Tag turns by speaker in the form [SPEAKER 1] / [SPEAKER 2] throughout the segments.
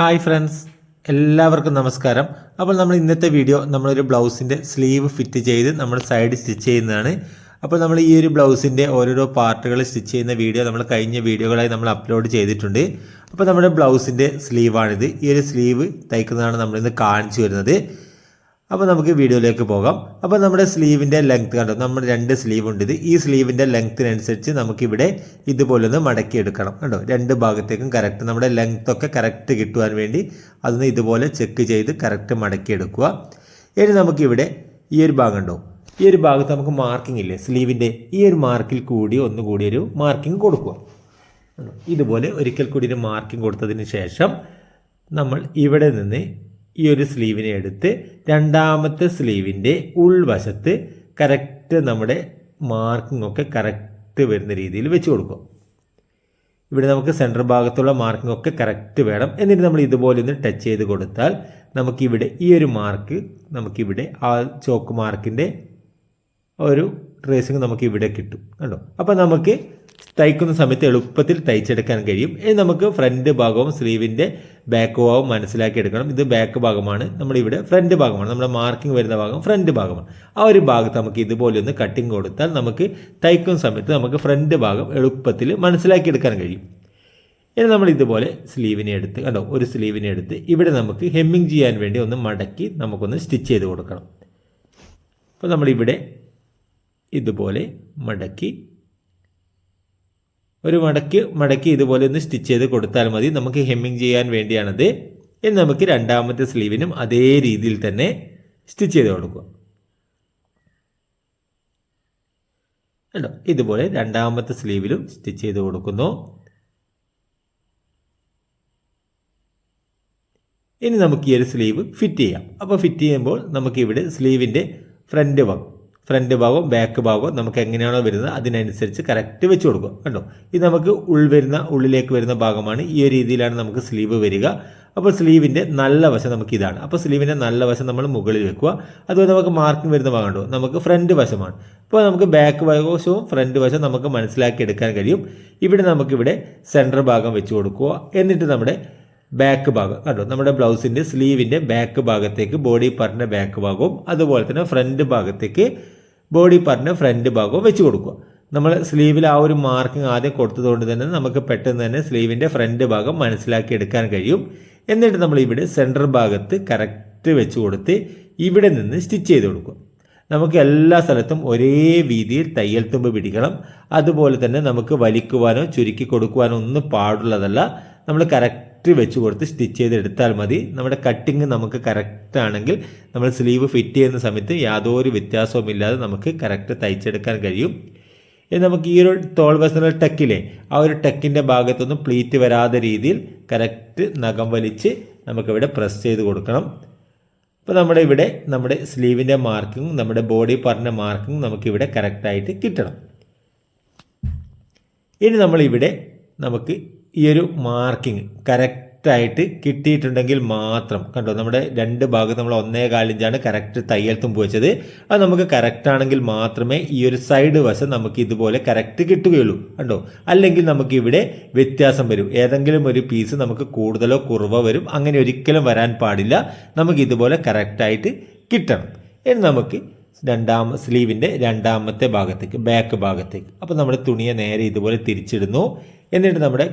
[SPEAKER 1] Hi friends, എല്ലാവർക്കും നമസ്കാരം. അപ്പോൾ നമ്മൾ ഇന്നത്തെ വീഡിയോ നമ്മളൊരു ബ്ലൗസിൻ്റെ സ്ലീവ് ഫിറ്റ് ചെയ്ത് നമ്മൾ സൈഡ് സ്റ്റിച്ച് ചെയ്യുന്നതാണ്. അപ്പോൾ നമ്മൾ ഈ ഒരു ബ്ലൗസിൻ്റെ ഓരോരോ പാർട്ടുകൾ സ്റ്റിച്ച് ചെയ്യുന്ന വീഡിയോ നമ്മൾ കഴിഞ്ഞ വീഡിയോകളായി നമ്മൾ അപ്ലോഡ് ചെയ്തിട്ടുണ്ട്. അപ്പോൾ നമ്മുടെ ബ്ലൗസിൻ്റെ സ്ലീവാണിത്. ഈ ഒരു സ്ലീവ് തയ്ക്കുന്നതാണ് നമ്മളിന്ന് കാണിച്ചു വരുന്നത്. അപ്പോൾ നമുക്ക് വീഡിയോയിലേക്ക് പോകാം. അപ്പോൾ നമ്മുടെ സ്ലീവിൻ്റെ ലെങ്ത്ത് കണ്ടോ, നമ്മൾ 2 സ്ലീവ് ഉണ്ട്. ഈ സ്ലീവിൻ്റെ ലെങ്ത്തിനനുസരിച്ച് നമുക്കിവിടെ ഇതുപോലെ ഒന്ന് മടക്കിയെടുക്കണം കണ്ടോ. 2 ഭാഗത്തേക്കും കറക്റ്റ് നമ്മുടെ ലെങ്ത്തൊക്കെ കറക്റ്റ് കിട്ടുവാൻ വേണ്ടി അതൊന്ന് ഇതുപോലെ ചെക്ക് ചെയ്ത് കറക്റ്റ് മടക്കിയെടുക്കുക. ഇനി നമുക്കിവിടെ ഈ ഒരു ഭാഗം ഉണ്ടോ, ഈ ഒരു ഭാഗത്ത് നമുക്ക് മാർക്കിംഗ് ഇല്ലേ സ്ലീവിൻ്റെ, ഈ ഒരു മാർക്കിൽ കൂടി ഒന്നുകൂടി ഒരു മാർക്കിംഗ് കൊടുക്കുക. ഇതുപോലെ ഒരിക്കൽ കൂടി ഒരു മാർക്കിംഗ് കൊടുത്തതിന് ശേഷം നമ്മൾ ഇവിടെ നിന്ന് ഈ ഒരു സ്ലീവിനെ എടുത്ത് രണ്ടാമത്തെ സ്ലീവിൻ്റെ ഉൾവശത്ത് കറക്റ്റ് നമ്മുടെ മാർക്കിംഗ് ഒക്കെ കറക്റ്റ് വരുന്ന രീതിയിൽ വെച്ച് കൊടുക്കും. ഇവിടെ നമുക്ക് സെൻറ്റർ ഭാഗത്തുള്ള മാർക്കിംഗ് ഒക്കെ കറക്റ്റ് വേണം. എന്നിട്ട് നമ്മൾ ഇതുപോലെ ഒന്ന് ടച്ച് ചെയ്ത് കൊടുത്താൽ നമുക്കിവിടെ ഈ ഒരു മാർക്ക് നമുക്കിവിടെ ആ ചോക്ക് മാർക്കിൻ്റെ ഒരു ട്രേസിങ് നമുക്കിവിടെ കിട്ടും കണ്ടോ. അപ്പോൾ നമുക്ക് തയ്ക്കുന്ന സമയത്ത് എളുപ്പത്തിൽ തയ്ച്ചെടുക്കാൻ കഴിയും. ഇനി നമുക്ക് ഫ്രണ്ട് ഭാഗവും സ്ലീവിൻ്റെ ബാക്ക് ഭാഗവും മനസ്സിലാക്കി എടുക്കണം. ഇത് ബാക്ക് ഭാഗമാണ്, നമ്മളിവിടെ ഫ്രണ്ട് ഭാഗമാണ്, നമ്മുടെ മാർക്കിംഗ് വരുന്ന ഭാഗം ഫ്രണ്ട് ഭാഗമാണ്. ആ ഒരു ഭാഗത്ത് നമുക്ക് ഇതുപോലെ ഒന്ന് കട്ടിങ് കൊടുത്താൽ നമുക്ക് തയ്ക്കുന്ന സമയത്ത് നമുക്ക് ഫ്രണ്ട് ഭാഗം എളുപ്പത്തിൽ മനസ്സിലാക്കി എടുക്കാൻ കഴിയും. ഇനി നമ്മൾ ഇതുപോലെ സ്ലീവിനെ എടുത്ത് കണ്ടോ, ഒരു സ്ലീവിനെ എടുത്ത് ഇവിടെ നമുക്ക് ഹെമ്മിങ് ചെയ്യാൻ വേണ്ടി ഒന്ന് മടക്കി നമുക്കൊന്ന് സ്റ്റിച്ച് ചെയ്ത് കൊടുക്കണം. അപ്പോൾ നമ്മളിവിടെ ഇതുപോലെ മടക്കി ഒരു മടക്കി ഇതുപോലെ ഒന്ന് സ്റ്റിച്ച് ചെയ്ത് കൊടുത്താൽ മതി. നമുക്ക് ഹെമ്മിങ് ചെയ്യാൻ വേണ്ടിയാണത്. ഇനി നമുക്ക് രണ്ടാമത്തെ സ്ലീവിനും അതേ രീതിയിൽ തന്നെ സ്റ്റിച്ച് ചെയ്ത് കൊടുക്കുക കണ്ടോ. ഇതുപോലെ രണ്ടാമത്തെ സ്ലീവിലും സ്റ്റിച്ച് ചെയ്ത് കൊടുക്കുന്നു. ഇനി നമുക്ക് ഈ ഒരു സ്ലീവ് ഫിറ്റ് ചെയ്യാം. അപ്പോൾ ഫിറ്റ് ചെയ്യുമ്പോൾ നമുക്കിവിടെ സ്ലീവിൻ്റെ ഫ്രണ്ട് ഭാഗവും ബാക്ക് ഭാഗവും നമുക്ക് എങ്ങനെയാണോ വരുന്നത് അതിനനുസരിച്ച് കറക്റ്റ് വെച്ച് കൊടുക്കുക കണ്ടോ. ഇത് നമുക്ക് ഉള്ളിലേക്ക് വരുന്ന ഭാഗമാണ്. ഈ ഒരു രീതിയിലാണ് നമുക്ക് സ്ലീവ് വരിക. അപ്പോൾ സ്ലീവിൻ്റെ നല്ല വശം നമുക്ക് ഇതാണ്. അപ്പോൾ സ്ലീവിൻ്റെ നല്ല വശം നമ്മൾ മുകളിൽ വെക്കുക. അതുപോലെ നമുക്ക് മാർക്കിംഗ് വരുന്ന ഭാഗം ഉണ്ടോ, നമുക്ക് ഫ്രണ്ട് വശമാണ്. ഇപ്പോൾ നമുക്ക് ബാക്ക് വശവും ഫ്രണ്ട് വശവും നമുക്ക് മനസ്സിലാക്കി എടുക്കാൻ കഴിയും. ഇവിടെ നമുക്കിവിടെ സെൻറ്റർ ഭാഗം വെച്ച് കൊടുക്കുക. എന്നിട്ട് നമ്മുടെ ബാക്ക് ഭാഗം കണ്ടോ, നമ്മുടെ ബ്ലൗസിൻ്റെ സ്ലീവിൻ്റെ ബാക്ക് ഭാഗത്തേക്ക് ബോഡി പാർട്ടിൻ്റെ ബാക്ക് ഭാഗവും അതുപോലെ തന്നെ ഫ്രണ്ട് ഭാഗത്തേക്ക് ബോഡി പാർട്ടിൻ്റെ ഫ്രണ്ട് ഭാഗവും വെച്ച് കൊടുക്കുക. നമ്മൾ സ്ലീവിൽ ആ ഒരു മാർക്കിംഗ് ആദ്യം കൊടുത്തതുകൊണ്ട് തന്നെ നമുക്ക് പെട്ടെന്ന് തന്നെ സ്ലീവിൻ്റെ ഫ്രണ്ട് ഭാഗം മനസ്സിലാക്കി എടുക്കാൻ കഴിയും. എന്നിട്ട് നമ്മൾ ഇവിടെ സെൻറ്റർ ഭാഗത്ത് കറക്റ്റ് വെച്ച് കൊടുത്ത് ഇവിടെ നിന്ന് സ്റ്റിച്ച് ചെയ്ത് കൊടുക്കുക. നമുക്ക് എല്ലാ സ്ഥലത്തും ഒരേ വീതിയിൽ തയ്യൽ തുമ്പ് പിടിക്കണം. അതുപോലെ തന്നെ നമുക്ക് വലിക്കുവാനോ ചുരുക്കി കൊടുക്കുവാനോ ഒന്നും പാടുള്ളതല്ല. നമ്മൾ കറക്റ്റ് വെച്ച് കൊടുത്ത് സ്റ്റിച്ച് ചെയ്തെടുത്താൽ മതി. നമ്മുടെ കട്ടിങ് നമുക്ക് കറക്റ്റ് ആണെങ്കിൽ നമ്മൾ സ്ലീവ് ഫിറ്റ് ചെയ്യുന്ന സമയത്ത് യാതൊരു വ്യത്യാസവുമില്ലാതെ നമുക്ക് കറക്റ്റ് തയ്ച്ചെടുക്കാൻ കഴിയും. ഇനി നമുക്ക് ഈ ഒരു തോൾ വശത്തുള്ള ടെക്കിലെ ആ ഒരു ടെക്കിൻ്റെ ഭാഗത്തൊന്നും പ്ലീറ്റ് വരാത്ത രീതിയിൽ കറക്റ്റ് നഖം വലിച്ച് നമുക്കിവിടെ പ്രസ് ചെയ്ത് കൊടുക്കണം. അപ്പോൾ നമ്മുടെ സ്ലീവിൻ്റെ മാർക്കിങ്ങും നമ്മുടെ ബോഡി പാർട്ടിൻ്റെ മാർക്കിങ്ങും നമുക്കിവിടെ കറക്റ്റായിട്ട് കിട്ടണം. ഇനി നമ്മളിവിടെ നമുക്ക് ഈ ഒരു മാർക്കിങ് കറക്റ്റായിട്ട് കിട്ടിയിട്ടുണ്ടെങ്കിൽ മാത്രം കണ്ടോ, നമ്മുടെ 2 ഭാഗത്ത് നമ്മൾ 1.25 ഇഞ്ചാണ് കറക്റ്റ് തയ്യൽ തുമ്പ് വെച്ചത്. അത് നമുക്ക് കറക്റ്റ് ആണെങ്കിൽ മാത്രമേ ഈ ഒരു സൈഡ് വശം നമുക്ക് ഇതുപോലെ കറക്റ്റ് കിട്ടുകയുള്ളൂ കണ്ടോ. അല്ലെങ്കിൽ നമുക്കിവിടെ വ്യത്യാസം വരും. ഏതെങ്കിലും ഒരു പീസ് നമുക്ക് കൂടുതലോ കുറവോ വരും. അങ്ങനെ ഒരിക്കലും വരാൻ പാടില്ല. നമുക്ക് ഇതുപോലെ കറക്റ്റായിട്ട് കിട്ടണം. ഇനി നമുക്ക് സ്ലീവിൻ്റെ രണ്ടാമത്തെ ഭാഗത്തേക്ക് ബാക്ക് ഭാഗത്തേക്ക് അപ്പോൾ നമ്മുടെ തുണിയെ നേരെ ഇതുപോലെ തിരിച്ചിടുന്നു. എന്നിട്ട് നമ്മുടെ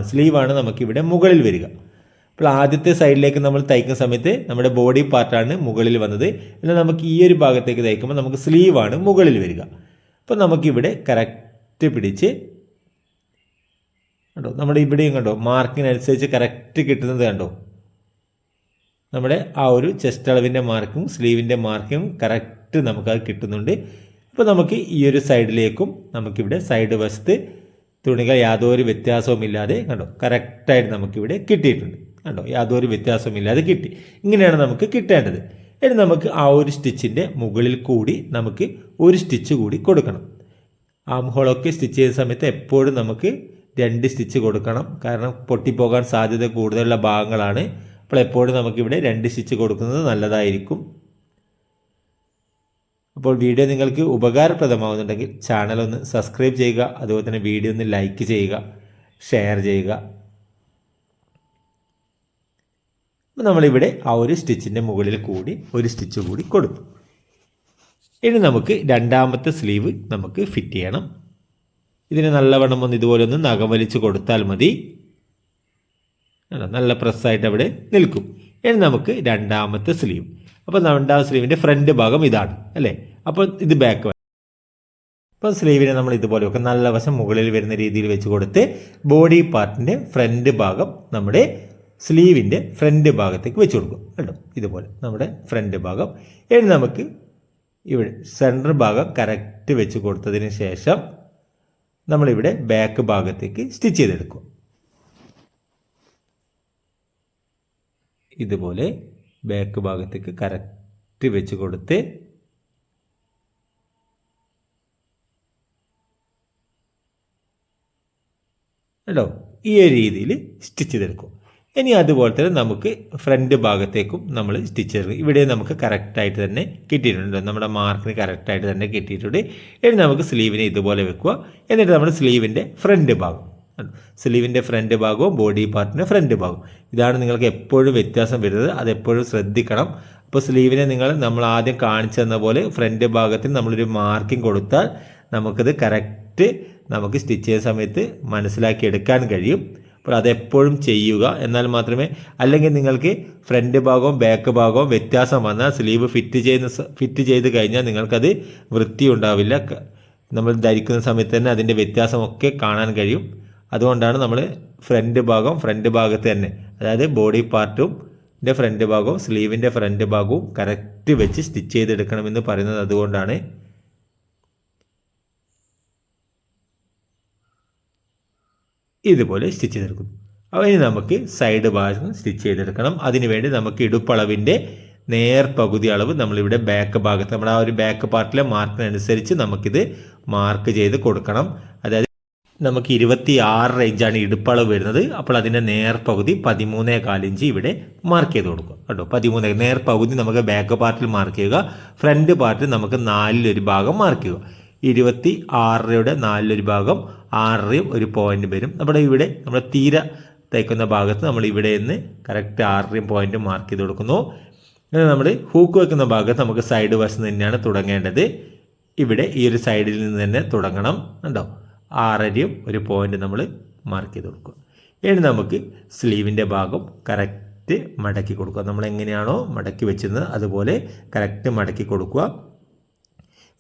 [SPEAKER 1] സ്ലീവാണ് നമുക്കിവിടെ മുകളിൽ വരിക. അപ്പോൾ ആദ്യത്തെ സൈഡിലേക്ക് നമ്മൾ തയ്ക്കുന്ന സമയത്ത് നമ്മുടെ ബോഡി പാർട്ടാണ് മുകളിൽ വന്നത്. എന്നാൽ നമുക്ക് ഈ ഒരു ഭാഗത്തേക്ക് തയ്ക്കുമ്പോൾ നമുക്ക് സ്ലീവാണ് മുകളിൽ വരിക. അപ്പോൾ നമുക്കിവിടെ കറക്റ്റ് പിടിച്ച് കണ്ടോ, നമ്മുടെ ഇവിടെയും കണ്ടോ മാർക്കിനനുസരിച്ച് കറക്റ്റ് കിട്ടുന്നത് കണ്ടോ. നമ്മുടെ ആ ഒരു ചെസ്റ്റ് അളവിൻ്റെ മാർക്കും സ്ലീവിൻ്റെ മാർക്കും കറക്റ്റ് നമുക്കത് കിട്ടുന്നുണ്ട്. അപ്പോൾ നമുക്ക് ഈ ഒരു സൈഡിലേക്കും നമുക്കിവിടെ സൈഡ് വശത്ത് തുണികൾ യാതൊരു വ്യത്യാസവുമില്ലാതെ കണ്ടോ കറക്റ്റായിട്ട് നമുക്കിവിടെ കിട്ടിയിട്ടുണ്ട് കണ്ടോ, യാതൊരു വ്യത്യാസവുമില്ലാതെ കിട്ടി. ഇങ്ങനെയാണ് നമുക്ക് കിട്ടേണ്ടത്. ഇനി നമുക്ക് ആ ഒരു സ്റ്റിച്ചിൻ്റെ മുകളിൽ കൂടി നമുക്ക് ഒരു സ്റ്റിച്ച് കൂടി കൊടുക്കണം. ആം ഹോളൊക്കെ സ്റ്റിച്ച് ചെയ്യുന്ന സമയത്ത് എപ്പോഴും നമുക്ക് 2 സ്റ്റിച്ച് കൊടുക്കണം. കാരണം പൊട്ടിപ്പോകാൻ സാധ്യത കൂടുതലുള്ള ഭാഗങ്ങളാണ്. അപ്പോൾ എപ്പോഴും നമുക്കിവിടെ 2 സ്റ്റിച്ച് കൊടുക്കുന്നത് നല്ലതായിരിക്കും. അപ്പോൾ വീഡിയോ നിങ്ങൾക്ക് ഉപകാരപ്രദമാകുന്നുണ്ടെങ്കിൽ ചാനൽ ഒന്ന് സബ്സ്ക്രൈബ് ചെയ്യുക. അതുപോലെ തന്നെ വീഡിയോ ഒന്ന് ലൈക്ക് ചെയ്യുക, ഷെയർ ചെയ്യുക. അപ്പോൾ നമ്മളിവിടെ ആ ഒരു സ്റ്റിച്ചിൻ്റെ മുകളിൽ കൂടി ഒരു സ്റ്റിച്ച് കൂടി കൊടുത്തു. ഇനി നമുക്ക് രണ്ടാമത്തെ സ്ലീവ് നമുക്ക് ഫിറ്റ് ചെയ്യണം. ഇതിന് നല്ലവണ്ണം ഒന്ന് ഇതുപോലെ ഒന്ന് നഖം വലിച്ച് കൊടുത്താൽ മതി. നല്ല പ്രസ്സായിട്ട് അവിടെ നിൽക്കും. ഇനി നമുക്ക് രണ്ടാമത്തെ സ്ലീവ്. അപ്പോൾ രണ്ടാമത്തെ സ്ലീവിൻ്റെ ഫ്രണ്ട് ഭാഗം ഇതാണ് അല്ലേ. അപ്പോൾ ഇത് ബാക്ക്. അപ്പോൾ സ്ലീവിനെ നമ്മൾ ഇതുപോലെ ഒക്കെ നല്ല വശം മുകളിൽ വരുന്ന രീതിയിൽ വെച്ച് കൊടുത്ത് ബോഡി പാർട്ടിൻ്റെ ഫ്രണ്ട് ഭാഗം നമ്മുടെ സ്ലീവിൻ്റെ ഫ്രണ്ട് ഭാഗത്തേക്ക് വെച്ച് കൊടുക്കും കേട്ടോ. ഇതുപോലെ നമ്മുടെ ഫ്രണ്ട് ഭാഗം. ഇനി നമുക്ക് ഇവിടെ സെൻറ്റർ ഭാഗം കറക്റ്റ് വെച്ച് കൊടുത്തതിന് ശേഷം നമ്മളിവിടെ ബാക്ക് ഭാഗത്തേക്ക് സ്റ്റിച്ച് ചെയ്തെടുക്കും. ഇതുപോലെ ബാക്ക് ഭാഗത്തേക്ക് കറക്റ്റ് വെച്ച് കൊടുത്ത് കേട്ടോ ഈ ഒരു രീതിയിൽ സ്റ്റിച്ച് ചെയ്തെടുക്കും. ഇനി അതുപോലെ തന്നെ നമുക്ക് ഫ്രണ്ട് ഭാഗത്തേക്കും നമ്മൾ സ്റ്റിച്ച് ചെയ്തെടുക്കും. ഇവിടെ നമുക്ക് കറക്റ്റായിട്ട് തന്നെ കിട്ടിയിട്ടുണ്ട്. നമ്മുടെ മാർക്കിന് കറക്റ്റായിട്ട് തന്നെ കിട്ടിയിട്ടുണ്ട്. ഇനി നമുക്ക് സ്ലീവിനെ ഇതുപോലെ വെക്കുക. എന്നിട്ട് നമ്മുടെ സ്ലീവിൻ്റെ ഫ്രണ്ട് ഭാഗം, സ്ലീവിൻ്റെ ഫ്രണ്ട് ഭാഗവും ബോഡി പാർട്ടിൻ്റെ ഫ്രണ്ട് ഭാഗവും, ഇതാണ് നിങ്ങൾക്ക് എപ്പോഴും വ്യത്യാസം വരുന്നത്. അതെപ്പോഴും ശ്രദ്ധിക്കണം. അപ്പോൾ സ്ലീവിനെ നമ്മൾ ആദ്യം കാണിച്ചു തന്ന പോലെ ഫ്രണ്ട് ഭാഗത്തിൽ നമ്മളൊരു മാർക്കിംഗ് കൊടുത്താൽ നമുക്കത് കറക്റ്റ് നമുക്ക് സ്റ്റിച്ച് ചെയ്യുന്ന സമയത്ത് മനസ്സിലാക്കി എടുക്കാൻ കഴിയും. അപ്പോൾ അതെപ്പോഴും ചെയ്യുക. എന്നാൽ മാത്രമേ, അല്ലെങ്കിൽ നിങ്ങൾക്ക് ഫ്രണ്ട് ഭാഗവും ബാക്ക് ഭാഗവും വ്യത്യാസം വന്നാൽ സ്ലീവ് ഫിറ്റ് ചെയ്ത് കഴിഞ്ഞാൽ നിങ്ങൾക്കത് വൃത്തി ഉണ്ടാവില്ല. നമ്മൾ ധരിക്കുന്ന സമയത്ത് തന്നെ അതിൻ്റെ വ്യത്യാസമൊക്കെ കാണാൻ കഴിയും. അതുകൊണ്ടാണ് നമ്മൾ ഫ്രണ്ട് ഭാഗത്ത് തന്നെ, അതായത് ബോഡി പാർട്ടും ഫ്രണ്ട് ഭാഗവും സ്ലീവിൻ്റെ ഫ്രണ്ട് ഭാഗവും കറക്റ്റ് വെച്ച് സ്റ്റിച്ച് ചെയ്തെടുക്കണമെന്ന് പറയുന്നത്. അതുകൊണ്ടാണ് ഇതുപോലെ സ്റ്റിച്ച് ചെയ്തെടുക്കുന്നു. അപ്പോൾ ഇനി നമുക്ക് സൈഡ് ഭാഗം സ്റ്റിച്ച് ചെയ്തെടുക്കണം. അതിനുവേണ്ടി നമുക്ക് ഇടുപ്പളവിൻ്റെ നേർപകുതി അളവ് നമ്മളിവിടെ ബാക്ക് ഭാഗത്ത്, നമ്മുടെ ആ ഒരു ബാക്ക് പാർട്ടിലെ മാർക്കിനനുസരിച്ച് നമുക്കിത് മാർക്ക് ചെയ്ത് കൊടുക്കണം. അതായത് നമുക്ക് 26 റേഞ്ചാണ് ഇടുപ്പളവ് വരുന്നത്. അപ്പോൾ അതിൻ്റെ നേർപകുതി 13.25 ഇഞ്ച് ഇവിടെ മാർക്ക് ചെയ്ത് കൊടുക്കുക കേട്ടോ. 13 നേർപകുതി നമുക്ക് ബാക്ക് പാർട്ടിൽ മാർക്ക് ചെയ്യുക. ഫ്രണ്ട് പാർട്ടിൽ നമുക്ക് 4 ഭാഗം മാർക്ക് ചെയ്യുക. 26യുടെ 4 ഭാഗം 6 ഒരു പോയിന്റ് വരും. നമ്മുടെ തീര തയ്ക്കുന്ന ഭാഗത്ത് നമ്മൾ ഇവിടെ നിന്ന് കറക്റ്റ് 6 പോയിന്റ് മാർക്ക് ചെയ്ത് കൊടുക്കുന്നു. അങ്ങനെ നമ്മൾ ഹൂക്ക് വെക്കുന്ന ഭാഗത്ത് നമുക്ക് സൈഡ് വശം തന്നെയാണ് തുടങ്ങേണ്ടത്. ഇവിടെ ഈ ഒരു സൈഡിൽ നിന്ന് തന്നെ തുടങ്ങണം കണ്ടോ. 6 ഒരു പോയിന്റ് നമ്മൾ മാർക്ക് ചെയ്ത് കൊടുക്കുക. ഇനി നമുക്ക് സ്ലീവിൻ്റെ ഭാഗം കറക്റ്റ് മടക്കി കൊടുക്കുക. നമ്മൾ എങ്ങനെയാണോ മടക്കി വെച്ചിരുന്നത് അതുപോലെ കറക്റ്റ് മടക്കി കൊടുക്കുക.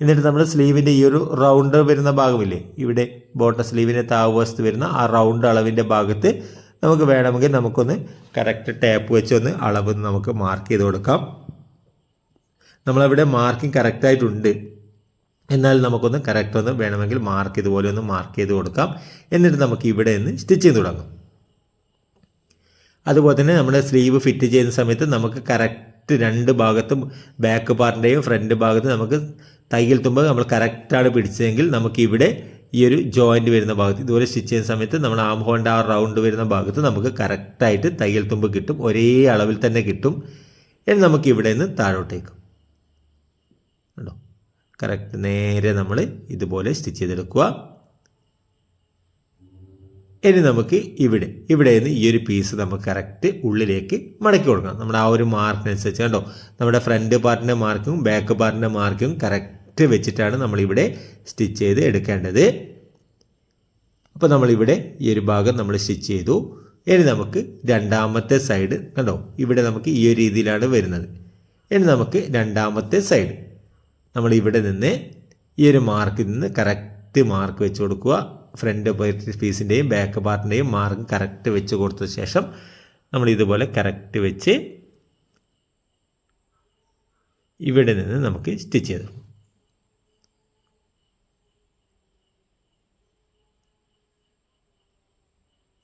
[SPEAKER 1] എന്നിട്ട് നമ്മൾ സ്ലീവിൻ്റെ ഈ ഒരു റൗണ്ട് വരുന്ന ഭാഗമില്ലേ, ഇവിടെ ബോട്ടം സ്ലീവിൻ്റെ താഴ്വശത്ത് വരുന്ന ആ റൗണ്ട് അളവിൻ്റെ ഭാഗത്ത് നമുക്ക് വേണമെങ്കിൽ നമുക്കൊന്ന് കറക്റ്റ് ടേപ്പ് വെച്ച് ഒന്ന് അളവ് നമുക്ക് മാർക്ക് ചെയ്ത് കൊടുക്കാം. നമ്മളവിടെ മാർക്കിംഗ് കറക്റ്റായിട്ടുണ്ട്, എന്നാൽ നമുക്കൊന്ന് കറക്റ്റ് ഒന്ന് വേണമെങ്കിൽ ഇതുപോലെ ഒന്ന് മാർക്ക് ചെയ്ത് കൊടുക്കാം. എന്നിട്ട് നമുക്ക് ഇവിടെ നിന്ന് സ്റ്റിച്ച് ചെയ്ത് തുടങ്ങാം. അതുപോലെ തന്നെ നമ്മുടെ സ്ലീവ് ഫിറ്റ് ചെയ്യുന്ന സമയത്ത് നമുക്ക് കറക്റ്റ് 2 ഭാഗത്തും ബാക്ക് പാർട്ടിൻ്റെയും ഫ്രണ്ട് ഭാഗത്ത് നമുക്ക് തയ്യൽ തുമ്പ് നമ്മൾ കറക്റ്റാണ് പിടിച്ചതെങ്കിൽ നമുക്ക് ഇവിടെ ഈ ഒരു ജോയിൻറ്റ് വരുന്ന ഭാഗത്ത് ഇതുപോലെ സ്റ്റിച്ച് ചെയ്യുന്ന സമയത്ത് നമ്മൾ ആം ഹോളിൻ്റെ ആ റൗണ്ട് വരുന്ന ഭാഗത്ത് നമുക്ക് കറക്റ്റായിട്ട് തയ്യൽ തുമ്പ് കിട്ടും. ഒരേ അളവിൽ തന്നെ കിട്ടും. ഇനി നമുക്ക് ഇവിടെ നിന്ന് താഴോട്ടേക്കും ഉണ്ടോ കറക്റ്റ് നേരെ നമ്മൾ ഇതുപോലെ സ്റ്റിച്ച് ചെയ്തെടുക്കുക. ഇനി നമുക്ക് ഇവിടെ നിന്ന് ഈ ഒരു പീസ് നമുക്ക് കറക്റ്റ് ഉള്ളിലേക്ക് മടക്കി കൊടുക്കണം. നമ്മുടെ ആ ഒരു മാർക്കിനനുസരിച്ച് കണ്ടോ, നമ്മുടെ ഫ്രണ്ട് പാർട്ടിൻ്റെ മാർക്കും ബാക്ക് പാർട്ടിൻ്റെ മാർക്കും കറക്റ്റ് വെച്ചിട്ടാണ് നമ്മളിവിടെ സ്റ്റിച്ച് ചെയ്ത് എടുക്കേണ്ടത്. അപ്പോൾ നമ്മളിവിടെ ഈ ഒരു ഭാഗം നമ്മൾ സ്റ്റിച്ച് ചെയ്തു. ഇനി നമുക്ക് രണ്ടാമത്തെ സൈഡ് കണ്ടോ, ഇവിടെ നമുക്ക് ഈ ഒരു രീതിയിലാണ് വരുന്നത്. ഇനി നമുക്ക് രണ്ടാമത്തെ സൈഡ് നമ്മൾ ഇവിടെ നിന്ന് ഈ ഒരു മാർക്കിൽ നിന്ന് കറക്റ്റ് മാർക്ക് വെച്ച് കൊടുക്കുക. ഫ്രണ്ട് പീസിൻ്റെയും ബാക്ക് പാർട്ടിൻ്റെയും മാർക്ക് കറക്റ്റ് വെച്ച് കൊടുത്ത ശേഷം നമ്മൾ ഇതുപോലെ കറക്റ്റ് വെച്ച് ഇവിടെ നിന്ന് നമുക്ക് സ്റ്റിച്ച് ചെയ്ത്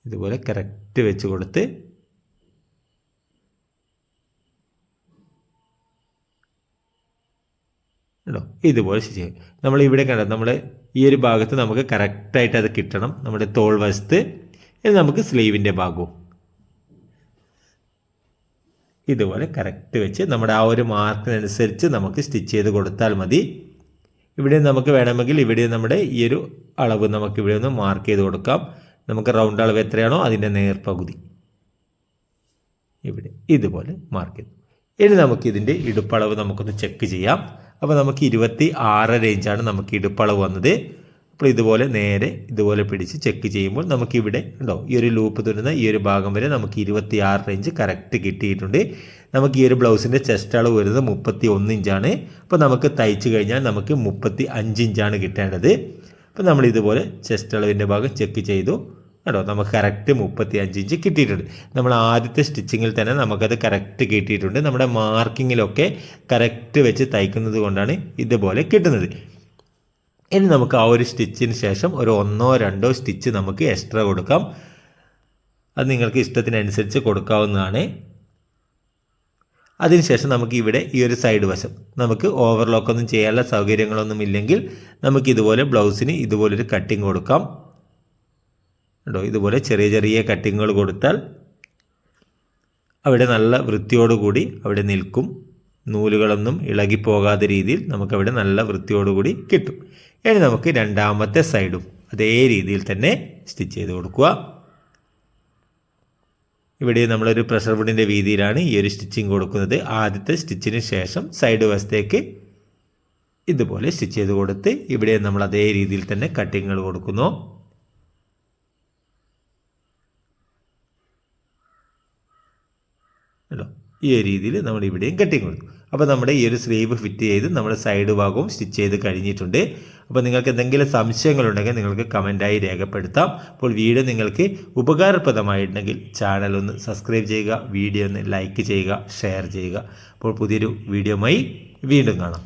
[SPEAKER 1] ഇതുപോലെ കറക്റ്റ് വെച്ച് കൊടുത്ത് കേട്ടോ ഇതുപോലെ സ്റ്റിച്ച് ചെയ്യും. നമ്മളിവിടെ കണ്ടത് നമ്മൾ ഈ ഒരു ഭാഗത്ത് നമുക്ക് കറക്റ്റായിട്ട് അത് കിട്ടണം, നമ്മുടെ തോൾ വശത്ത്. ഇനി നമുക്ക് സ്ലീവിൻ്റെ ഭാഗവും ഇതുപോലെ കറക്റ്റ് വെച്ച് നമ്മുടെ ആ ഒരു മാർക്കിനനുസരിച്ച് നമുക്ക് സ്റ്റിച്ച് ചെയ്ത് കൊടുത്താൽ മതി. ഇവിടെ നമുക്ക് വേണമെങ്കിൽ ഇവിടെ നമ്മുടെ ഈ ഒരു അളവ് നമുക്ക് ഇവിടെ ഒന്ന് മാർക്ക് ചെയ്ത് കൊടുക്കാം. നമുക്ക് റൗണ്ട് അളവ് എത്രയാണോ അതിൻ്റെ നേർപകുതി. ഇവിടെ ഇതുപോലെ മാർക്ക് ചെയ്തു. ഇനി നമുക്കിതിൻ്റെ ഇടുപ്പളവ് നമുക്കൊന്ന് ചെക്ക് ചെയ്യാം. അപ്പോൾ നമുക്ക് 26 റേഞ്ചാണ് നമുക്ക് ഇടുപ്പളവ് വന്നത്. അപ്പോൾ ഇതുപോലെ നേരെ ഇതുപോലെ പിടിച്ച് ചെക്ക് ചെയ്യുമ്പോൾ നമുക്കിവിടെ ഉണ്ടോ ഈ ഒരു ലൂപ്പ് തുന്നുന്ന ഈ ഒരു ഭാഗം വരെ നമുക്ക് 26 റേഞ്ച് കറക്റ്റ് കിട്ടിയിട്ടുണ്ട്. നമുക്ക് ഈ ഒരു ബ്ലൗസിൻ്റെ ചെസ്റ്റ് അളവ് വരുന്നത് 31 ഇഞ്ചാണ്. അപ്പോൾ നമുക്ക് തയ്ച്ച് കഴിഞ്ഞാൽ നമുക്ക് 35 ഇഞ്ചാണ് കിട്ടേണ്ടത്. അപ്പോൾ നമ്മൾ ഇതുപോലെ ചെസ്റ്റ് അളവിൻ്റെ ഭാഗം ചെക്ക് ചെയ്തു കേട്ടോ, നമുക്ക് കറക്റ്റ് 35 ഇഞ്ച് കിട്ടിയിട്ടുണ്ട്. നമ്മൾ ആദ്യത്തെ സ്റ്റിച്ചിങ്ങിൽ തന്നെ നമുക്കത് കറക്റ്റ് കിട്ടിയിട്ടുണ്ട്. നമ്മുടെ മാർക്കിങ്ങിലൊക്കെ കറക്റ്റ് വെച്ച് തയ്ക്കുന്നത് കൊണ്ടാണ് ഇതുപോലെ കിട്ടുന്നത്. ഇനി നമുക്ക് ആ ഒരു സ്റ്റിച്ചിന് ശേഷം ഒരു 1-2 സ്റ്റിച്ച് നമുക്ക് എക്സ്ട്രാ കൊടുക്കാം. അത് നിങ്ങൾക്ക് ഇഷ്ടത്തിനനുസരിച്ച് കൊടുക്കാവുന്നതാണ്. അതിനുശേഷം നമുക്ക് ഇവിടെ ഈ ഒരു സൈഡ് വശം നമുക്ക് ഓവർലോക്കൊന്നും ചെയ്യാനുള്ള സൗകര്യങ്ങളൊന്നും ഇല്ലെങ്കിൽ നമുക്ക് ഇതുപോലെ ബ്ലൗസിന് ഇതുപോലൊരു കട്ടിങ് കൊടുക്കാം കേട്ടോ. ഇതുപോലെ ചെറിയ ചെറിയ കട്ടിങ്ങുകൾ കൊടുത്താൽ അവിടെ നല്ല വൃത്തിയോടുകൂടി അവിടെ നിൽക്കും. നൂലുകളൊന്നും ഇളകിപ്പോകാത്ത രീതിയിൽ നമുക്കവിടെ നല്ല വൃത്തിയോടുകൂടി കിട്ടും. ഇനി നമുക്ക് രണ്ടാമത്തെ സൈഡും അതേ രീതിയിൽ തന്നെ സ്റ്റിച്ച് ചെയ്ത് കൊടുക്കുക. ഇവിടെ നമ്മളൊരു പ്രഷർ വുഡിൻ്റെ വീതിയിലാണ് ഈ ഒരു സ്റ്റിച്ചിങ് കൊടുക്കുന്നത്. ആദ്യത്തെ സ്റ്റിച്ചിന് ശേഷം സൈഡ് വശത്തേക്ക് ഇതുപോലെ സ്റ്റിച്ച് ചെയ്ത് കൊടുത്ത് ഇവിടെ നമ്മൾ അതേ രീതിയിൽ തന്നെ കട്ടിങ്ങുകൾ കൊടുക്കുന്നു. ഈ ഒരു രീതിയിൽ നമ്മൾ ഇവിടെയും കട്ടിങ് കൊടുക്കും. അപ്പോൾ നമ്മുടെ ഈ ഒരു സ്ലീവ് ഫിറ്റ് ചെയ്ത് നമ്മുടെ സൈഡ് ഭാഗവും സ്റ്റിച്ച് ചെയ്ത് കഴിഞ്ഞിട്ടുണ്ട്. അപ്പോൾ നിങ്ങൾക്ക് എന്തെങ്കിലും സംശയങ്ങളുണ്ടെങ്കിൽ നിങ്ങൾക്ക് കമൻറ്റായി രേഖപ്പെടുത്താം. അപ്പോൾ വീഡിയോ നിങ്ങൾക്ക് ഉപകാരപ്രദമായിട്ടുണ്ടെങ്കിൽ ചാനൽ ഒന്ന് സബ്സ്ക്രൈബ് ചെയ്യുക, വീഡിയോ ഒന്ന് ലൈക്ക് ചെയ്യുക, ഷെയർ ചെയ്യുക. അപ്പോൾ പുതിയൊരു വീഡിയോയുമായി വീണ്ടും കാണാം.